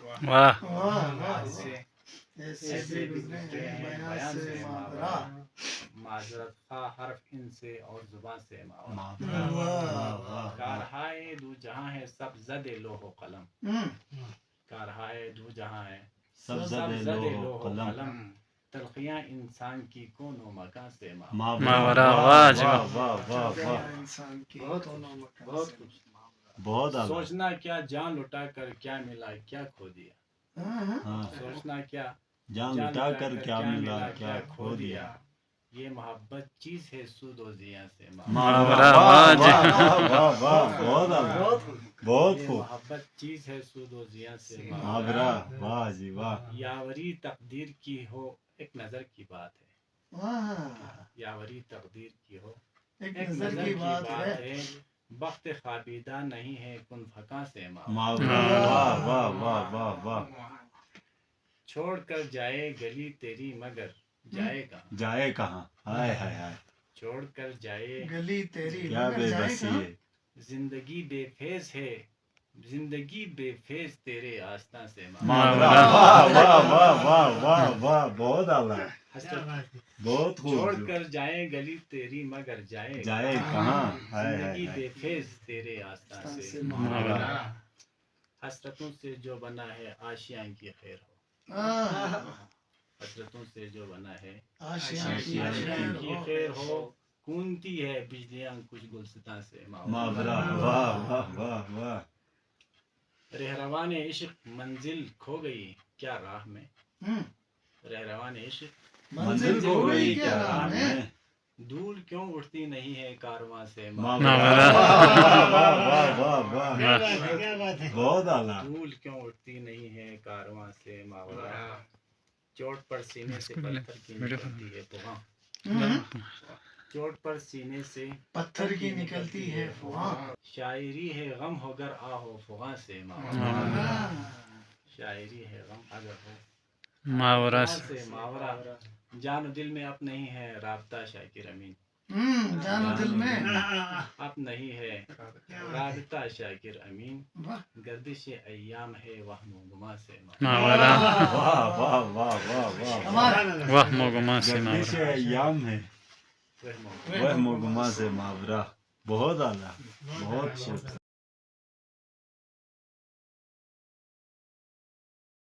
واہ ایسے گزرے ہیں بیان سے ماورا، معذرت خواہ حرف ان سے اور زبان سے ماورا، کارہائے دو جہاں ہے سب زد لوح و قلم، کارہائے دو جہاں ہے سب زد زد لوح و قلم، تلخیاں انسان کی کون و مکان سے ماورا، واہ جی واہ، واہ واہ واہ، انسان کی بہت کچھ بہت اعلیٰ. سوچنا کیا جان لٹا کر کیا ملا کیا کھو دیا، ہاں، سوچنا کیا جان لٹا کر کیا ملا کیا کھو دیا. یہ محبت چیز ہے سود و زیاں سے ماورا، واہ جی، واہ واہ واہ، بہت اعلیٰ، بہت یہ خوب. محبت چیز ہے سود و زیاں سے ماورا، واہ جی واہ. یاوری تقدیر کی ہو ایک نظر کی بات ہے، یاوری تقدیر کی ہو ایک ایک نظر نظر کی کی بات بات ہے. ہے، وقت خوابیدہ نہیں ہے کن پھکا سے ماورا، واہ واہ واہ واہ واہ. چھوڑ کر جائے گلی تیری مگر جائے گا، جائے کہاں؟ ہائے ہائے ہائے، چھوڑ کر جائے گلی تیری کیا مگر بے جائے بسی کہاں؟ ہے. زندگی بے فیض ہے، زندگی بے فیض تیرے آستاں سے ماورا، واہ واہ واہ واہ واہ واہ، بہت اعلیٰ، بہت خوب. چھوڑ کر جائے گلی تیری مگر جائے جائے کہاں؟ ہائے زندگی ہائے بے ہائے. فیض تیرے آستاں سے ماورا، حسرتوں سے جو بنا ہے آشیاں کی خیر ہو، حسرتوں سے جو بنا ہے آشیاں کی آشیاں خیر کی ہو. خیر ہو، کونتی ہے بجلیاں کچھ گلستاں سے ماورا، واہ واہ واہ واہ. رہروان عشق منزل کھو گئی کیا راہ میں، رہروان عشق منزل کھو گئی کیا راہ میں. دھول کیوں اٹھتی نہیں ہے کارواں سے ماورا، ماورا، واہ واہ واہ واہ، بہت اعلیٰ. دھول کیوں اٹھتی نہیں ہے کارواں سے ماورا، چوٹ پر سینے سے پتھر کی نکلتی ہے فغاں، چوٹ پر سینے سے پتھر کی نکلتی ہے فغاں. شاعری ہے غم ہو گر آہو فغاں سے ماورا، شاعری ہے غم اگر ہو ماورا، فغاں سے ماورا، جان و دل میں اب نہیں ہے رابطہ شاکر امین، جان و دل میں اب نہیں ہے رابطہ شاکر امین، واہ. گردش ایام ہے وہم و گما سے ماورا، واہ واہ واہ واہ واہ. ہمارا واہ موگما سے گردش ماورا، ایام ہے وہم و وہ مگما سے ماورا، بہت اعلیٰ، بہت خوب.